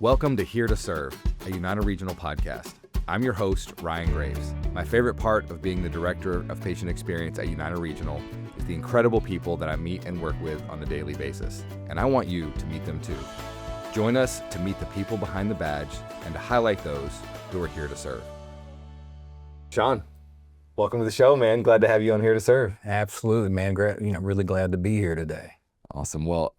Welcome to Here to Serve, a United Regional podcast. I'm your host, Ryan Graves. My favorite part of being the Director of Patient Experience at United Regional is the incredible people that I meet and work with on a daily basis, and I want you to meet them too. Join us to meet the people behind the badge and to highlight those who are here to serve. Shaun, welcome to the show, man. Glad to have you on Here to Serve. Absolutely, man. Great. Really glad to be here today. Awesome. Well,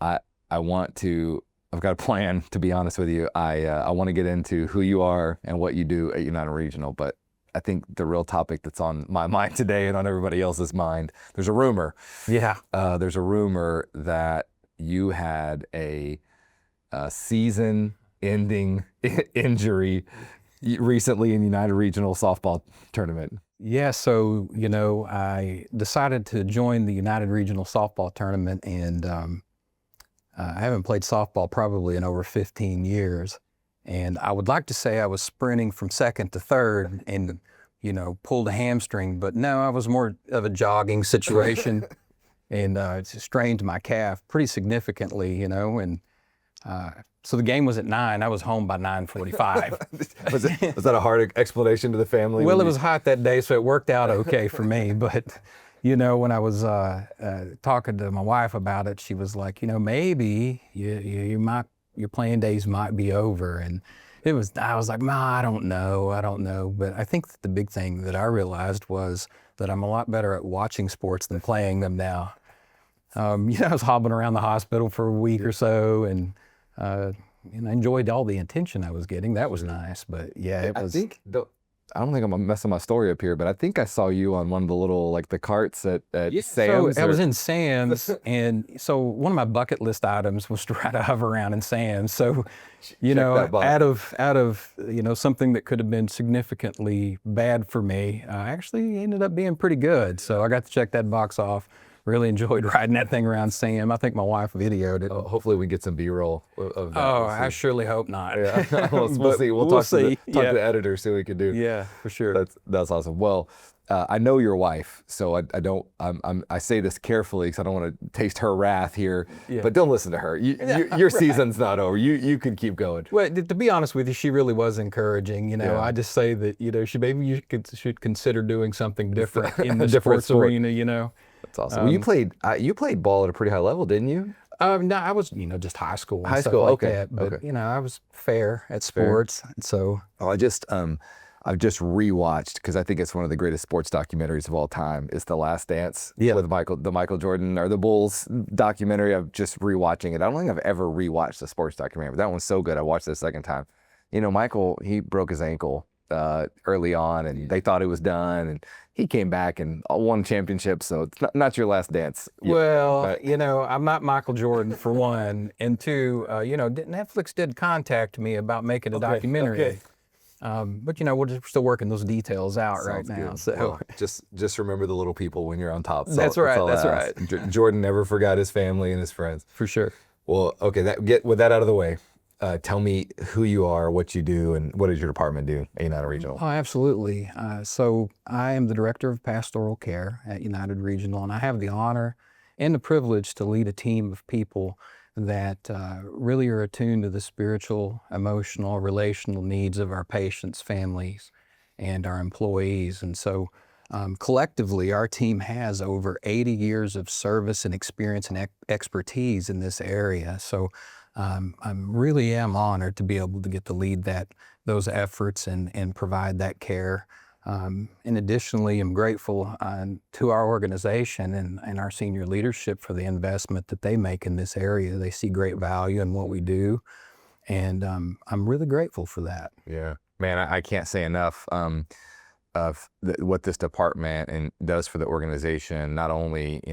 I've got a plan, to be honest with you. I want to get into who you are and what you do at United Regional, but I think the real topic that's on my mind today and on everybody else's mind, there's a rumor. Yeah. There's a rumor that you had a season-ending injury recently in United Regional softball tournament. Yeah, so, I decided to join the United Regional softball tournament, and I haven't played softball probably in over 15 years. And I would like to say I was sprinting from second to third and, pulled a hamstring, but no, I was more of a jogging situation and it strained my calf pretty significantly, and so the game was at 9. I was home by 9:45. Was that a hard explanation to the family? Well, it was hot that day, so it worked out okay for me. But, when I was talking to my wife about it, she was like, maybe your playing days might be over. And I was like, I don't know. But I think that the big thing that I realized was that I'm a lot better at watching sports than playing them now. I was hobbling around the hospital for a week or so, and I enjoyed all the attention I was getting. That was nice, but yeah, it was. I don't think I'm messing my story up here, but I think I saw you on one of the little, the carts at Sam's. So I was in Sam's, and so one of my bucket list items was to try to hover around in Sam's. So, out of something that could have been significantly bad for me, actually ended up being pretty good. So I got to check that box off. Really enjoyed riding that thing around Sam. I think my wife videoed it. Hopefully we get some B-roll of that. Oh, I surely hope not. Yeah. We'll see. We'll talk to the editor, see what we can do. Yeah, for sure. That's awesome. Well, I know your wife, so I say this carefully because I don't want to taste her wrath here. Yeah. But don't listen to her. Your season's not over. You can keep going. Well, to be honest with you, she really was encouraging. Yeah. I just say that you should consider doing something different in the sports arena. That's awesome. Well, you played ball at a pretty high level, didn't you? No, I was, just high school. High school, like okay. That. But, okay. I was fair at sports. And so. Well, I've just rewatched, because I think it's one of the greatest sports documentaries of all time. It's The Last Dance with the Michael Jordan or the Bulls documentary. I'm just rewatching it. I don't think I've ever rewatched a sports documentary, but that one's so good. I watched it a second time. Michael, he broke his ankle early on, and they thought it was done, and he came back and won championships, so it's not your last dance. Well, I'm not Michael Jordan, for one, and two, Netflix did contact me about making a documentary. Okay. But we're still working those details out right now. Good. So well, just remember the little people when you're on top. That's right. Jordan never forgot his family and his friends. For sure. Well, okay, get with that out of the way. Tell me who you are, what you do, and what does your department do at United Regional? Oh, absolutely. So I am the Director of Pastoral Care at United Regional, and I have the honor and the privilege to lead a team of people that really are attuned to the spiritual, emotional, relational needs of our patients, families, and our employees. And so collectively, our team has over 80 years of service and experience and expertise in this area. So I really am honored to be able to get to lead those efforts and provide that care. And additionally, I'm grateful to our organization and our senior leadership for the investment that they make in this area. They see great value in what we do, and I'm really grateful for that. Yeah, man, I can't say enough of what this department does for the organization. Not only,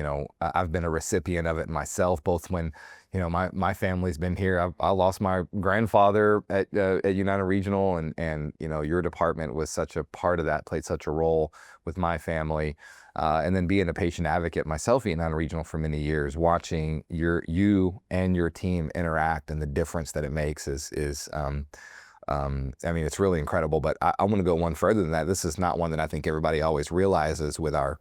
I've been a recipient of it myself, both when my family's been here. I lost my grandfather at United Regional, and your department was such a part of that, played such a role with my family. And then being a patient advocate myself at United Regional for many years, watching you and your team interact and the difference that it makes is it's really incredible. But I want to go one further than that. This is not one that I think everybody always realizes with our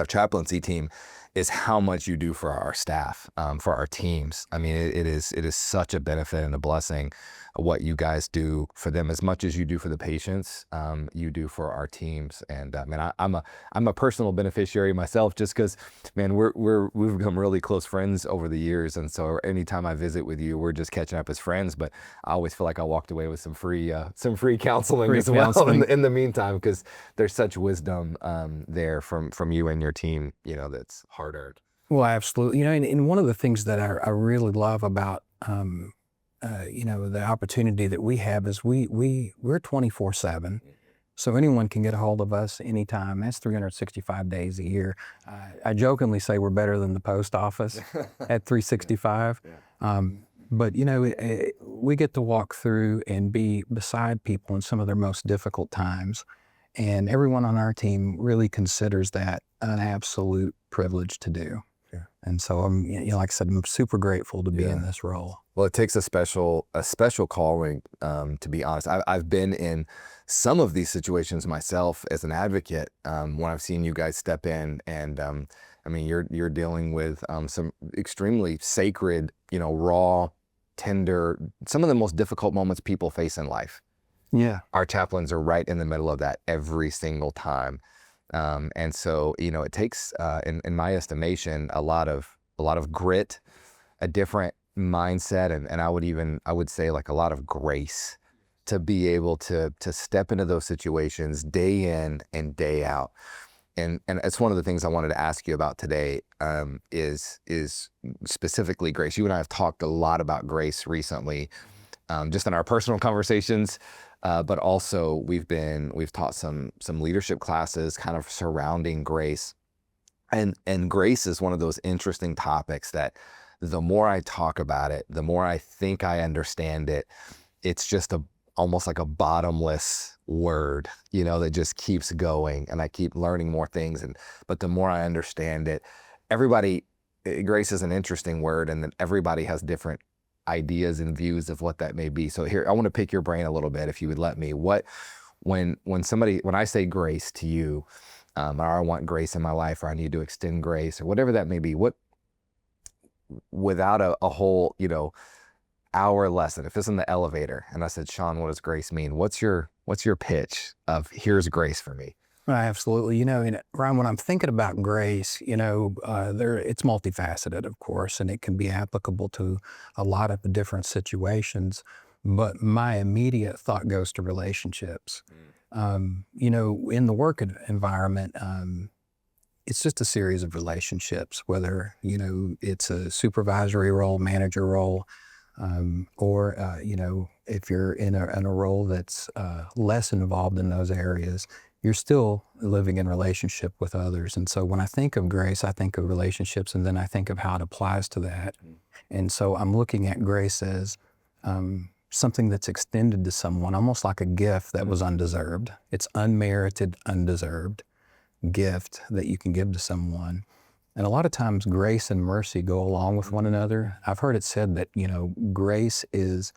chaplaincy team, is how much you do for our staff, for our teams. I mean, it is such a benefit and a blessing what you guys do for them as much as you do for the patients. You do for our teams, and man, I'm a personal beneficiary myself, just because, man, we've become really close friends over the years, and so anytime I visit with you, we're just catching up as friends. But I always feel like I walked away with some free counseling Free as well counseling. in the meantime, because there's such wisdom there from you and your team, that's hard earned. Well, absolutely. And one of the things that I really love about, the opportunity that we have is we're 24/7. So anyone can get a hold of us anytime. That's 365 days a year. I jokingly say we're better than the post office at 365. Yeah. But we get to walk through and be beside people in some of their most difficult times. And everyone on our team really considers that an absolute privilege to do. Yeah. And so like I said, I'm super grateful to be in this role. Well, it takes a special calling, to be honest. I've been in some of these situations myself as an advocate, when I've seen you guys step in, and I mean, you're dealing with some extremely sacred, raw, tender, some of the most difficult moments people face in life. Yeah. Our chaplains are right in the middle of that every single time. And so, it takes, in my estimation, a lot of grit, a different mindset, and I would say like a lot of grace to be able to step into those situations day in and day out. And it's one of the things I wanted to ask you about today, is specifically grace. You and I have talked a lot about grace recently, just in our personal conversations. But also we've taught some leadership classes kind of surrounding grace, and grace is one of those interesting topics that the more I talk about it, the more I think I understand it. It's just almost like a bottomless word, that just keeps going, and I keep learning more things. But the more I understand it, grace is an interesting word, and then everybody has different ideas and views of what that may be. So here, I want to pick your brain a little bit, if you would let me. When I say grace to you, or I want grace in my life, or I need to extend grace, or whatever that may be, without a whole, hour lesson, if it's in the elevator and I said, Shaun, what does grace mean? What's your pitch of here's grace for me? Absolutely. And Ryan, when I'm thinking about grace, it's multifaceted, of course, and it can be applicable to a lot of different situations. But my immediate thought goes to relationships. In the work environment, it's just a series of relationships, whether, it's a supervisory role, manager role, or if you're in a role that's less involved in those areas, you're still living in relationship with others. And so when I think of grace, I think of relationships, and then I think of how it applies to that. And so I'm looking at grace as something that's extended to someone, almost like a gift that was undeserved. It's unmerited, undeserved gift that you can give to someone. And a lot of times grace and mercy go along with one another. I've heard it said that, grace is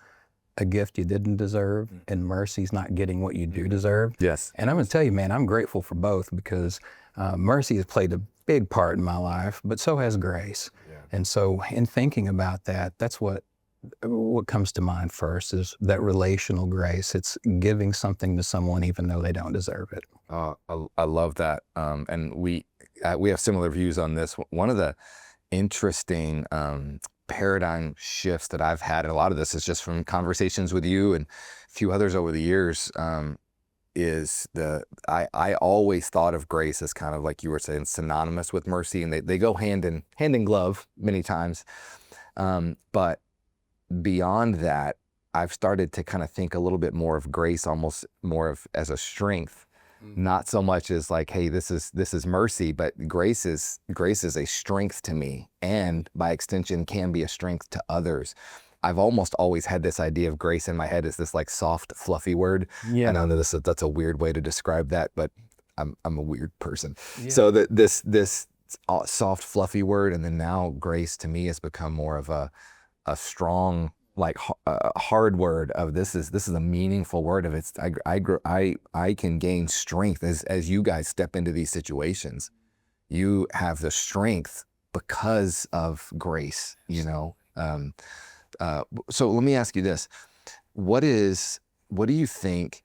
a gift you didn't deserve, and mercy's not getting what you do deserve. Yes. And I'm going to tell you, man, I'm grateful for both, because mercy has played a big part in my life, but so has grace. Yeah. And so in thinking about that, that's what comes to mind first, is that relational grace. It's giving something to someone even though they don't deserve it. I love that. And we have similar views on this. One of the interesting paradigm shifts that I've had, and a lot of this is just from conversations with you and a few others over the years, is I always thought of grace as kind of, like you were saying, synonymous with mercy, and they go hand in glove many times. But beyond that, I've started to kind of think a little bit more of grace, almost more of as a strength. Not so much as like, hey, this is mercy, but grace is a strength to me, and by extension can be a strength to others. I've almost always had this idea of grace in my head as this like soft, fluffy word. Yeah. And I know that's a weird way to describe that, but I'm a weird person. Yeah. So this soft, fluffy word, and then now grace to me has become more of a strong, like hard word of this is a meaningful word of it's I can gain strength as you guys step into these situations. you have the strength because of grace, you know. So let me ask you this. What do you think,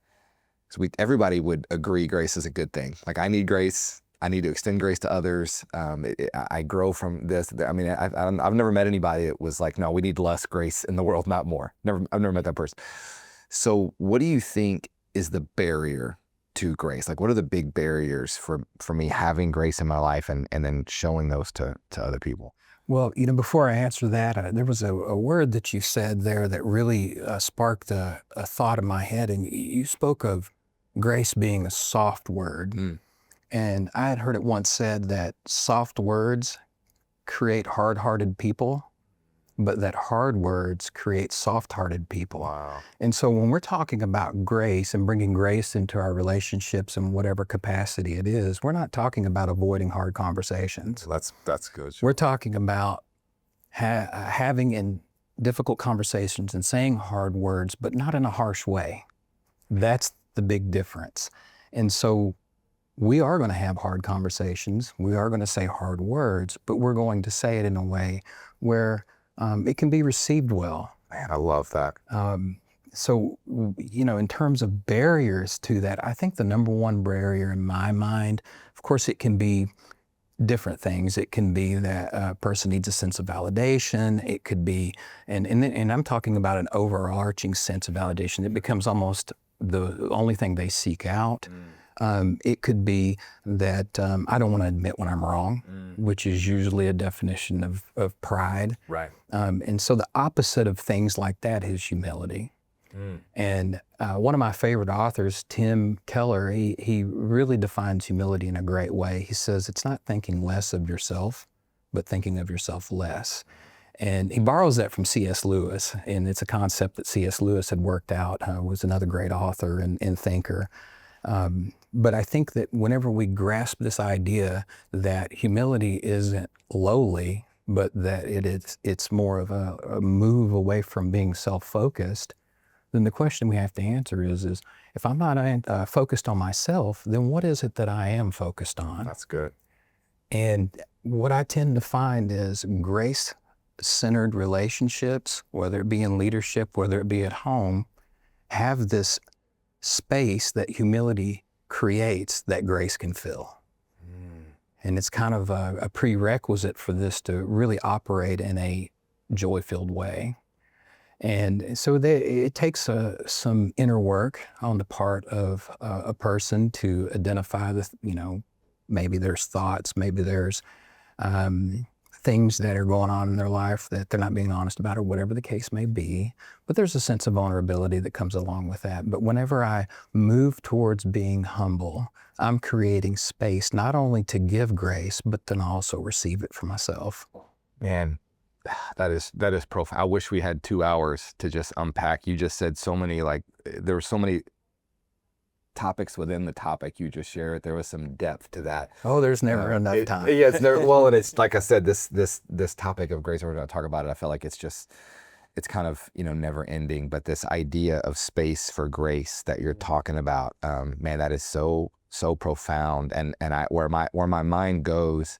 'cause everybody would agree grace is a good thing. Like, I need grace. I need to extend grace to others. I grow from this. I mean, I've never met anybody that was like, no, we need less grace in the world, not more. I've never met that person. So what do you think is the barrier to grace? Like, what are the big barriers for me having grace in my life and then showing those to other people? Well, before I answer that, there was a word that you said there that really sparked a thought in my head, and you spoke of grace being a soft word. Mm. And I had heard it once said that soft words create hard-hearted people, but that hard words create soft-hearted people. Wow. And so when we're talking about grace and bringing grace into our relationships in whatever capacity it is, we're not talking about avoiding hard conversations. That's good. We're talking about having in difficult conversations and saying hard words, but not in a harsh way. That's the big difference. And so we are going to have hard conversations. We are going to say hard words, but we're going to say it in a way where it can be received well. Man, I love that. So, in terms of barriers to that, I think the number one barrier in my mind, of course, it can be different things. It can be that a person needs a sense of validation. It could be, and I'm talking about an overarching sense of validation. It becomes almost the only thing they seek out. It could be that I don't want to admit when I'm wrong, which is usually a definition of pride. Right. And so the opposite of things like that is humility. And one of my favorite authors, Tim Keller, he really defines humility in a great way. He says it's not thinking less of yourself, but thinking of yourself less. And he borrows that from C.S. Lewis, and it's a concept that C.S. Lewis had worked out, was another great author and thinker. But I think that whenever we grasp this idea that humility isn't lowly, but that it's more of a move away from being self-focused, then the question we have to answer is if I'm not focused on myself, then what is it that I am focused on? That's good. And what I tend to find is grace-centered relationships, whether it be in leadership, whether it be at home, have this space that humility creates that grace can fill. And it's kind of a prerequisite for this to really operate in a joy-filled way. And so it takes some inner work on the part of a person to identify maybe there's thoughts, maybe there's things that are going on in their life that they're not being honest about, or whatever the case may be. But there's a sense of vulnerability that comes along with that. But whenever I move towards being humble, I'm creating space not only to give grace, but then also receive it for myself. Man, that is profound. I wish we had 2 hours to just unpack. You just said so many, there were so many topics within the topic you just shared. There was some depth to that. Oh, there's never enough time. Yeah, it's never. Well, and it's like I said, this topic of grace, we're going to talk about it. I feel like it's kind of never ending. But this idea of space for grace that you're talking about, man, that is so profound. And where my mind goes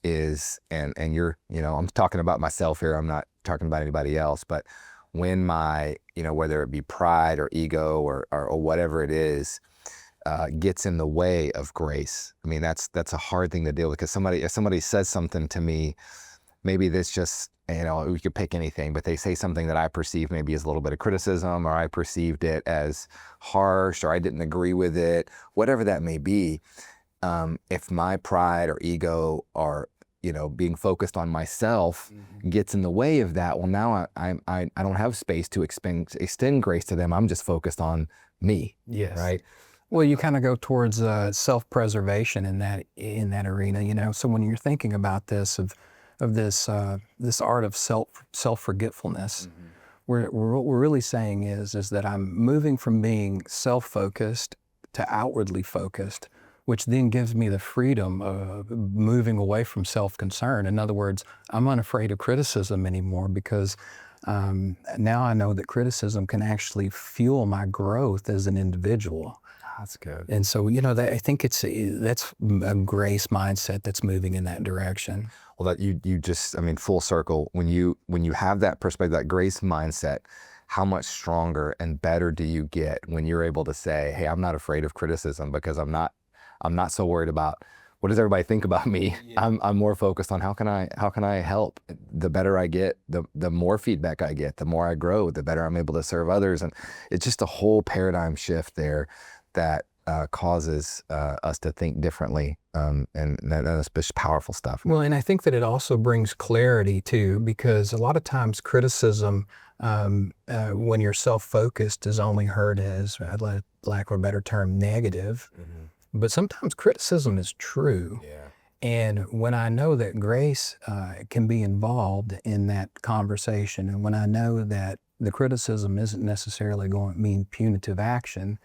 is, and you're, I'm talking about myself here. I'm not talking about anybody else. But when my, whether it be pride or ego or whatever it is, gets in the way of grace. I mean, that's a hard thing to deal with, because if somebody says something to me, maybe this just, we could pick anything, but they say something that I perceive maybe as a little bit of criticism, or I perceived it as harsh, or I didn't agree with it, whatever that may be. If my pride or ego or being focused on myself gets in the way of that, well, now I don't have space to extend grace to them. I'm just focused on me. Yes. Right. Well, you kind of go towards self-preservation in that arena. So when you're thinking about this of this art of self-forgetfulness, what we're really saying is that I'm moving from being self-focused to outwardly focused, which then gives me the freedom of moving away from self-concern. In other words, I'm unafraid of criticism anymore, because now I know that criticism can actually fuel my growth as an individual. That's good. And so, I think that's a grace mindset that's moving in that direction. Well, that you just, I mean, full circle. When you have that perspective, that grace mindset, how much stronger and better do you get when you're able to say, "Hey, I'm not afraid of criticism because I'm not so worried about what does everybody think about me. Yeah. I'm more focused on how can I help. The better I get, the more feedback I get, the more I grow, the better I'm able to serve others." And it's just a whole paradigm shift there that causes us to think differently, and that's just powerful stuff. Well, and I think that it also brings clarity too, because a lot of times criticism, when you're self-focused, is only heard as, lack of a better term, negative. Mhm. But sometimes criticism is true. Yeah. And when I know that grace can be involved in that conversation, and when I know that the criticism isn't necessarily going to mean punitive action,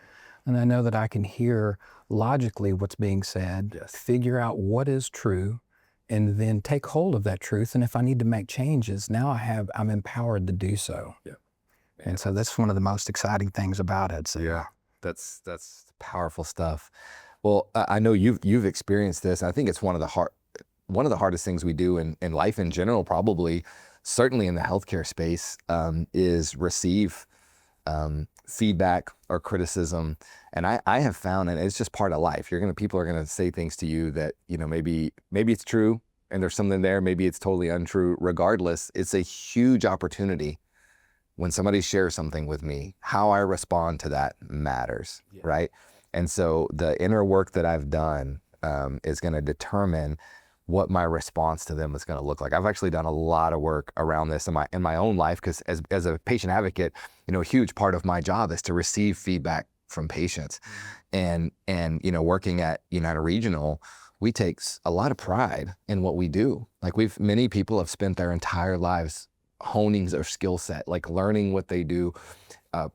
and I know that I can hear logically what's being said, Yes. figure out what is true, and then take hold of that truth. And if I need to make changes, now I'm empowered to do so. Yeah. And so that's one of the most exciting things about it. So Yeah, that's powerful stuff. Well, I know you've experienced this. I think it's one of the hardest things we do in life in general, probably, certainly in the healthcare space, is receive feedback or criticism. And I have found, and it's just part of life. People are gonna say things to you that, maybe it's true and there's something there. Maybe it's totally untrue. Regardless, it's a huge opportunity when somebody shares something with me. How I respond to that matters, Yeah. right? And so the inner work that I've done is going to determine what my response to them is going to look like. I've actually done a lot of work around this in my own life, because as a patient advocate, a huge part of my job is to receive feedback from patients. And working at United Regional, we take a lot of pride in what we do. Like, many people have spent their entire lives honing their skill set, like learning what they do,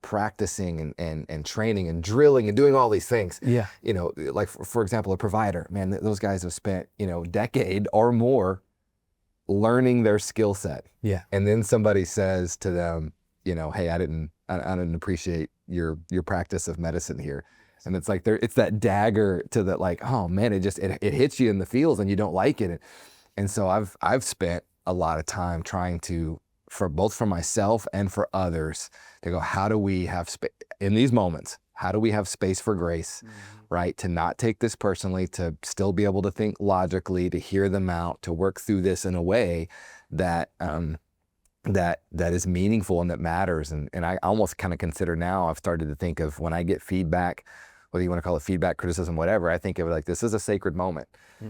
practicing and training and drilling and doing all these things. yeah, Like for example, a provider, man, those guys have spent, decade or more learning their skill set. yeah, And then somebody says to them, "Hey, I didn't appreciate your practice of medicine here." And it's like it's that dagger to that, like, oh man, it hits you in the feels and you don't like it. And so I've spent a lot of time trying to, for both for myself and for others, to go, how do we have space in these moments? How do we have space for grace, right? To not take this personally, to still be able to think logically, to hear them out, to work through this in a way that that is meaningful and that matters. And I almost kind of consider now, I've started to think of, when I get feedback, whether you want to call it feedback, criticism, whatever, I think of it like, this is a sacred moment.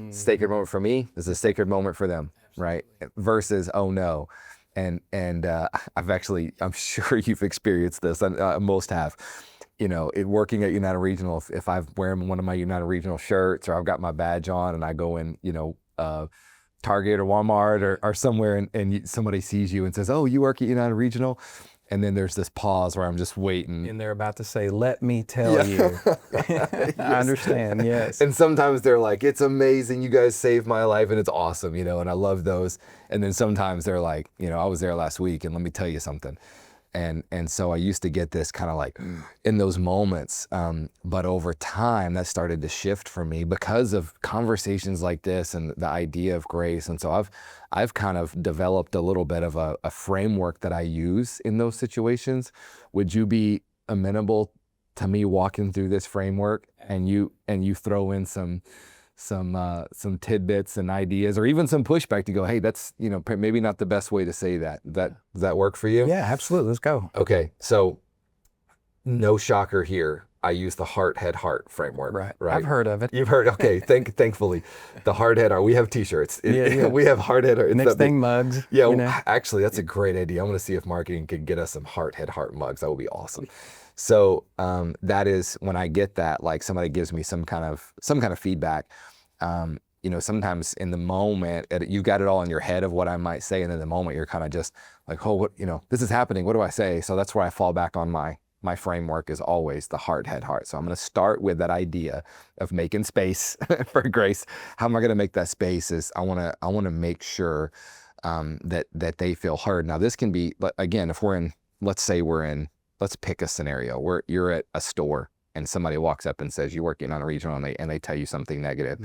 Sacred moment for me. This is a sacred moment for them, right? Versus, oh no. And I'm sure you've experienced this, and most have, working at United Regional, if I've wearing one of my United Regional shirts, or I've got my badge on and I go in, Target or Walmart or somewhere, and somebody sees you and says, "Oh, you work at United Regional?" And then there's this pause where I'm just waiting. and they're about to say, "Let me tell you." Yes. I understand. Yes. And sometimes they're like, "It's amazing, you guys saved my life and it's awesome," and I love those. And then sometimes they're like, "I was there last week and let me tell you something." And so I used to get this kind of like in those moments, but over time that started to shift for me because of conversations like this and the idea of grace. And so I've kind of developed a little bit of a framework that I use in those situations. Would you be amenable to me walking through this framework, and you throw in some tidbits and ideas, or even some pushback to go, "Hey, that's maybe not the best way to say that." Does that work for you? Yeah, absolutely. Let's go. Okay, so no shocker here. I use the heart, head, heart framework. Right. Right. I've heard of it. You've heard. Okay. Thankfully, the heart, head, heart. We have T-shirts. Yeah. We have heart, head, heart. Next thing, mugs. Yeah. Actually, that's a great idea. I'm going to see if marketing can get us some heart, head, heart mugs. That would be awesome. So that is when I get that, like, somebody gives me some kind of feedback. Sometimes in the moment, you've got it all in your head of what I might say, and in the moment you're kind of just like, "Oh, what, this is happening. What do I say?" So that's where I fall back on my framework, is always the heart, head, heart. So I'm going to start with that idea of making space for grace. How am I going to make that space? Is I want to make sure that they feel heard. Now this can be, again, if let's pick a scenario where you're at a store and somebody walks up and says, you're working on a regional, and they tell you something negative.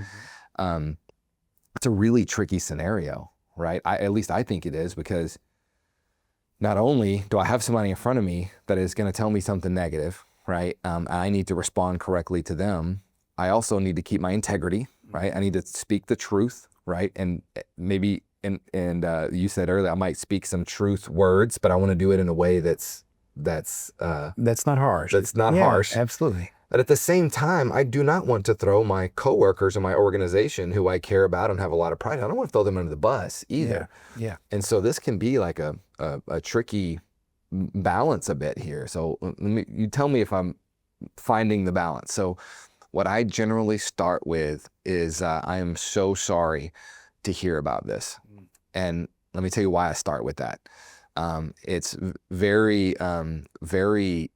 It's a really tricky scenario, right? At least I think it is, because not only do I have somebody in front of me that is going to tell me something negative, right? I need to respond correctly to them. I also need to keep my integrity, right? I need to speak the truth, right? And maybe, and you said earlier, I might speak some truth words, but I want to do it in a way that's not harsh. That's not Yeah, harsh. absolutely. But at the same time, I do not want to throw my coworkers in my organization who I care about and have a lot of pride. I don't want to throw them under the bus either. Yeah. And so this can be like a tricky balance a bit here. So you tell me if I'm finding the balance. So what I generally start with is I am so sorry to hear about this. And let me tell you why I start with that. It's very, very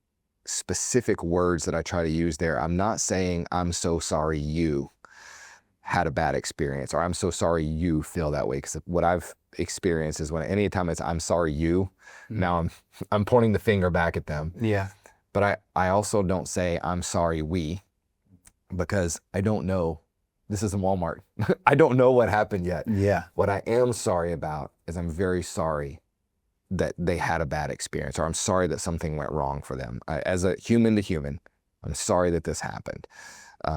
specific words that I try to use there. I'm not saying I'm so sorry you had a bad experience, or I'm so sorry you feel that way. Because what I've experienced is anytime it's I'm sorry you, now I'm pointing the finger back at them. Yeah. But I also don't say I'm sorry we, because I don't know. This isn't Walmart. I don't know what happened yet. Yeah. What I am sorry about is I'm very sorry that they had a bad experience, or I'm sorry that something went wrong for them. As a human to human, I'm sorry that this happened.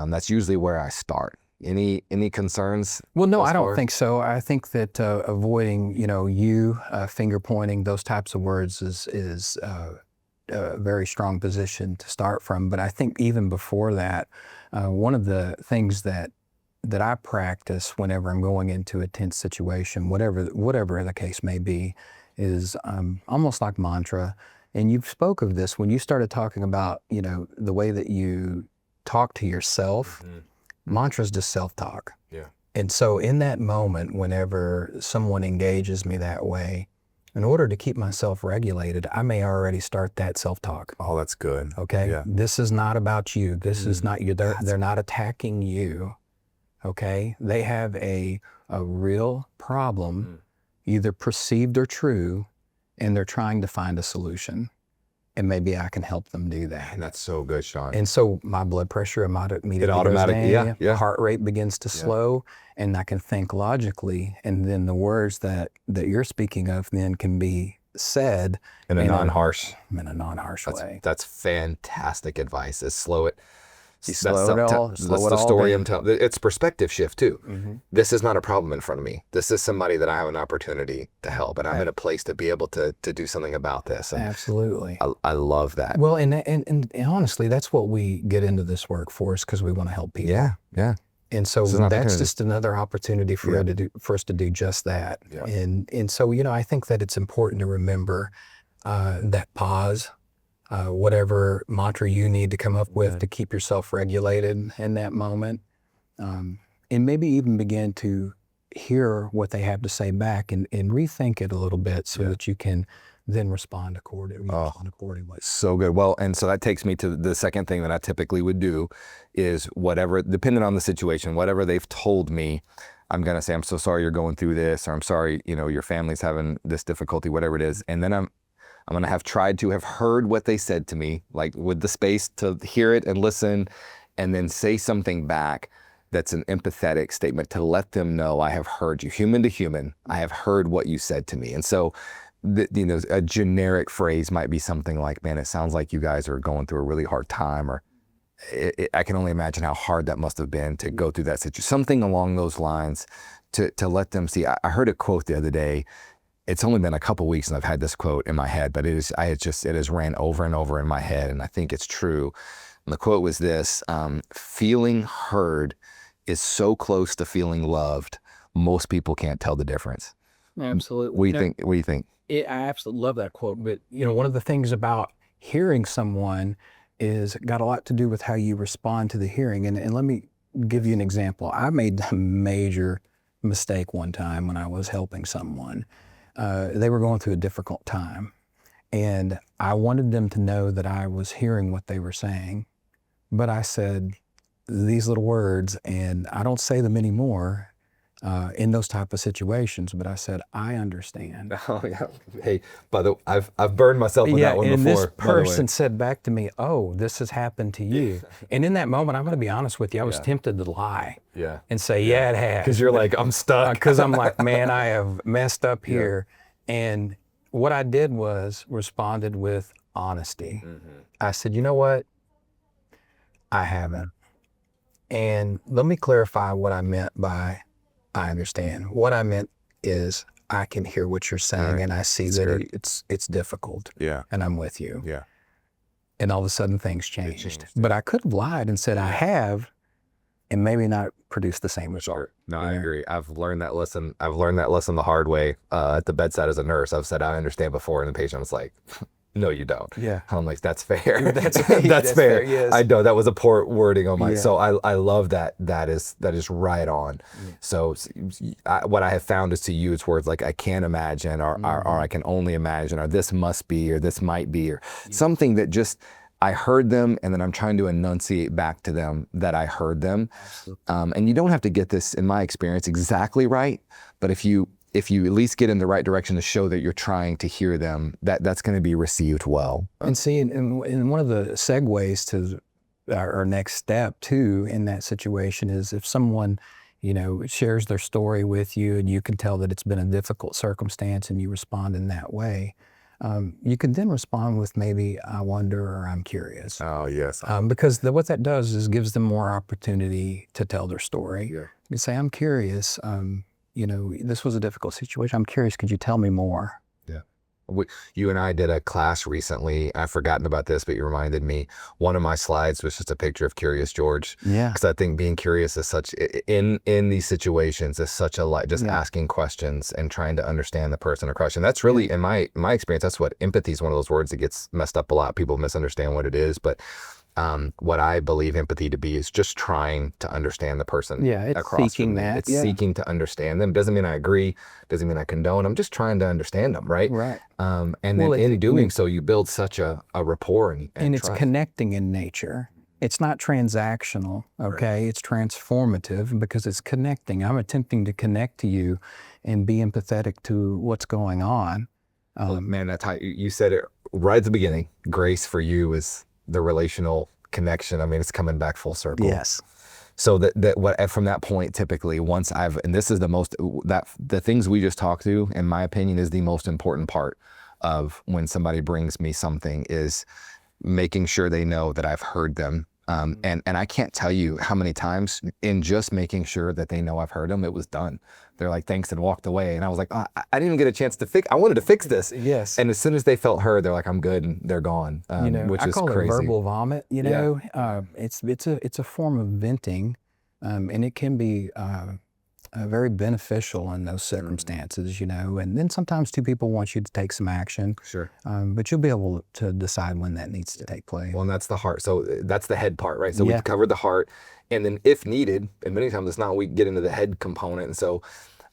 That's usually where I start. Any concerns? Well, no, I don't think so. I think that avoiding, finger pointing, those types of words is a very strong position to start from. But I think even before that, one of the things that I practice whenever I'm going into a tense situation, whatever the case may be, is almost like mantra. And you spoke of this when you started talking about, the way that you talk to yourself. Mantra is just self-talk. Yeah. And so in that moment, whenever someone engages me that way, in order to keep myself regulated, I may already start that self-talk. Oh, that's good. Okay. Yeah. This is not about you. This is not you. They're not attacking you. Okay. They have a real problem, either perceived or true, and they're trying to find a solution. And maybe I can help them do that. And that's so good, Shaun. And so my blood pressure immediately goes automatically, down, yeah. heart rate begins to slow, and I can think logically, and then the words that you're speaking of then can be said in a non-harsh way. That's fantastic advice. Is slow it. Slow it all the story I'm telling. It's perspective shift too. This is not a problem in front of me. This is somebody that I have an opportunity to help, and I'm in a place to be able to do something about this. And absolutely. I love that. Well, and honestly, that's what we get into this work for, is because we want to help people. Yeah. And so that's just another opportunity for us to do just that. Yeah. And so, I think that it's important to remember that pause, whatever mantra you need to come up with to keep yourself regulated in that moment, and maybe even begin to hear what they have to say back and rethink it a little bit so that you can then respond accordingly. So good. Well, and so that takes me to the second thing that I typically would do is whatever, depending on the situation, whatever they've told me, I'm going to say, I'm so sorry you're going through this, or I'm sorry, your family's having this difficulty, whatever it is. And then I'm going to have tried to have heard what they said to me, like with the space to hear it and listen, and then say something back that's an empathetic statement to let them know I have heard you, human to human. I have heard what you said to me. And so, a generic phrase might be something like, man, it sounds like you guys are going through a really hard time, or I can only imagine how hard that must have been to go through that situation. Something along those lines to let them see. I heard a quote the other day. It's only been a couple weeks and I've had this quote in my head, but it has ran over and over in my head, and I think it's true. And the quote was this: feeling heard is so close to feeling loved, most people can't tell the difference. Absolutely. What do you think? I absolutely love that quote. But, one of the things about hearing someone is got a lot to do with how you respond to the hearing. And let me give you an example. I made a major mistake one time when I was helping someone. They were going through a difficult time, and I wanted them to know that I was hearing what they were saying, but I said these little words, and I don't say them anymore, in those type of situations. But I said, I understand. Oh yeah. Hey, I've burned myself with that one and before. this person said back to me, "Oh, this has happened to you." And in that moment, I'm going to be honest with you, I was tempted to lie and say, "Yeah, it has." Because you're like, I'm stuck. Because I'm like, man, I have messed up here. And what I did was responded with honesty. I said, you know what? I haven't. And let me clarify what I meant by I understand. What I meant is I can hear what you're saying and I see that it's difficult. Yeah. And I'm with you. Yeah. And all of a sudden things changed. But I could have lied and said I have and maybe not produce the same result. No, I agree. I've learned that lesson. I've learned that lesson the hard way at the bedside as a nurse. I've said, I understand before, and the patient was like, no, you don't. Yeah. I'm like, that's fair. That's that's fair. Yes. I know that was a poor wording on my, so I love that. That is right on. So what I have found is to use words like I can't imagine, or I can only imagine, or this must be, or this might be, or something that just, I heard them, and then I'm trying to enunciate back to them that I heard them. And you don't have to get this, in my experience, exactly right, but if you at least get in the right direction to show that you're trying to hear them, that's going to be received well. And see, and one of the segues to our next step too in that situation is if someone, shares their story with you and you can tell that it's been a difficult circumstance and you respond in that way, you can then respond with maybe I wonder or I'm curious. Oh, yes. Because what that does is gives them more opportunity to tell their story. Yeah. You say, I'm curious, this was a difficult situation. I'm curious, could you tell me more? Yeah. You and I did a class recently. I've forgotten about this, but you reminded me. One of my slides was just a picture of Curious George. Yeah. Because I think being curious is such, in these situations, is such a just asking questions and trying to understand the person across. And that's really, in my experience, that's what empathy is, one of those words that gets messed up a lot. People misunderstand what it is, but what I believe empathy to be is just trying to understand the person. Yeah, it's across seeking from me. that. It's seeking to understand them. Doesn't mean I agree. Doesn't mean I condone. I'm just trying to understand them, right? Right. And then in doing so, you build such a rapport and it's trust. connecting in nature. It's not transactional, okay? Right. It's transformative because it's connecting. I'm attempting to connect to you and be empathetic to what's going on. Man, that's how you said it right at the beginning. Grace for you is the relational connection. I mean, it's coming back full circle. Yes. So from that point, typically, and this is the things we just talked to, in my opinion, is the most important part of when somebody brings me something, is making sure they know that I've heard them. And I can't tell you how many times in just making sure that they know I've heard them, it was done. They're like, thanks, and walked away. And I was like, I didn't even get a chance to I wanted to fix this. Yes. And as soon as they felt heard, they're like, I'm good, and they're gone, which is crazy. I call it verbal vomit, it's a form of venting, and it can be very beneficial in those circumstances, and then sometimes two people want you to take some action. Sure. But you'll be able to decide when that needs to take place. Well, and that's the heart. So that's the head part, right? So we've covered the heart, and then if needed, and many times it's not, we get into the head component. And so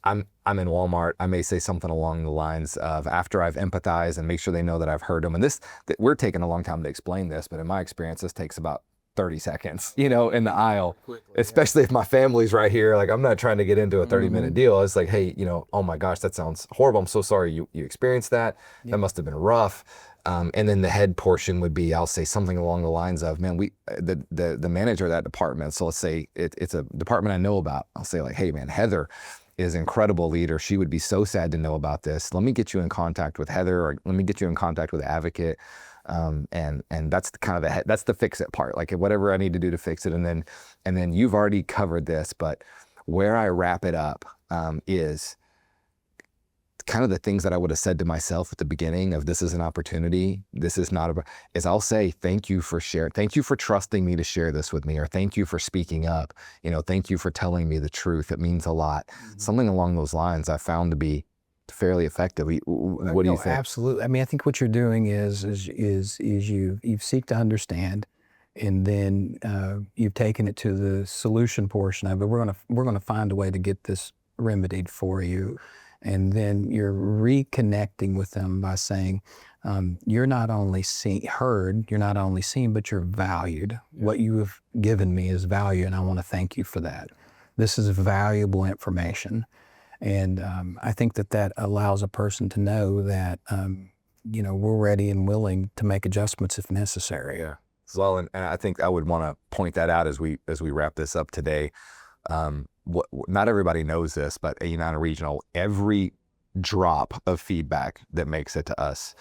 I'm in Walmart. I may say something along the lines of, after I've empathized and make sure they know that I've heard them. And we're taking a long time to explain this, but in my experience, this takes about 30 seconds, in the aisle, especially if my family's right here. Like, I'm not trying to get into a 30-minute deal. It's like, hey, oh my gosh, that sounds horrible. I'm so sorry you experienced that. That must have been rough. And then the head portion would be, I'll say something along the lines of, man, the manager of that department, so let's say it's a department I know about. I'll say like, hey man, Heather is an incredible leader. She would be so sad to know about this. Let me get you in contact with Heather, or let me get you in contact with an advocate. And that's kind of that's the fix it part, like whatever I need to do to fix it. And then you've already covered this, but where I wrap it up is kind of the things that I would have said to myself at the beginning of, this is an opportunity. This is not about, is I'll say, thank you for sharing. Thank you for trusting me to share this with me, or thank you for speaking up. Thank you for telling me the truth. It means a lot. Something along those lines I found to be fairly effective. What do you think? Absolutely. I mean, I think what you're doing is you've seek to understand, and then you've taken it to the solution portion of it. We're gonna find a way to get this remedied for you, and then you're reconnecting with them by saying, you're not only heard, you're not only seen, but you're valued. What you have given me is value, and I want to thank you for that. this is valuable information. And I think that allows a person to know that, we're ready and willing to make adjustments if necessary. Yeah. Well, and I think I would want to point that out as we wrap this up today. Not everybody knows this, but at United Regional, every drop of feedback that makes it to us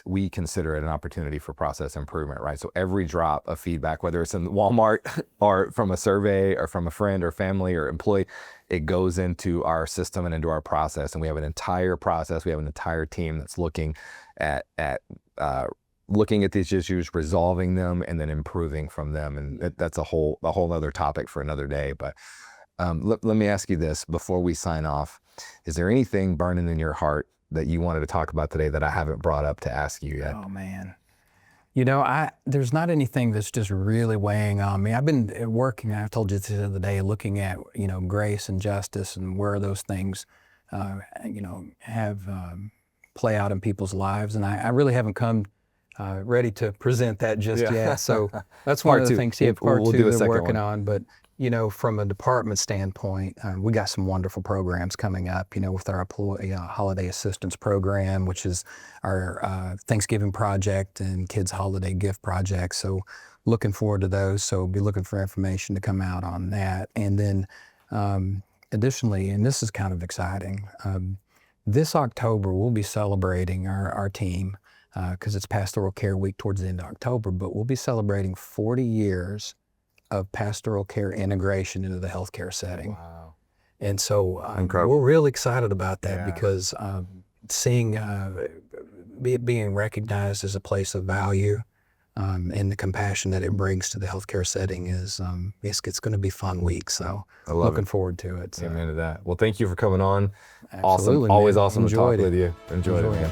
we consider it an opportunity for process improvement, right? So every drop of feedback, whether it's in Walmart or from a survey or from a friend or family or employee, it goes into our system and into our process. And we have an entire process. We have an entire team that's looking at looking at these issues, resolving them, and then improving from them. And that's a whole other topic for another day. But let me ask you this before we sign off. Is there anything burning in your heart that you wanted to talk about today that I haven't brought up to ask you yet? Oh man. There's not anything that's just really weighing on me. I've been working, I told you this the other day, looking at, grace and justice and where those things, have play out in people's lives. And I really haven't come ready to present that just yet. So that's one of the things, part two they're working on. But, from a department standpoint, we got some wonderful programs coming up, with our employee holiday assistance program, which is our Thanksgiving project and kids holiday gift project. So looking forward to those. So be looking for information to come out on that. And then additionally, and this is kind of exciting, this October we'll be celebrating our team because it's Pastoral Care Week towards the end of October, but we'll be celebrating 40 years of pastoral care integration into the healthcare setting. Wow. And so we're real excited about that because seeing it being recognized as a place of value and the compassion that it brings to the healthcare setting is it's going to be a fun week. So looking forward to it. So. Amen to that. Well, thank you for coming on. Absolutely, awesome. Always man. awesome to talk with you. Enjoyed it, man.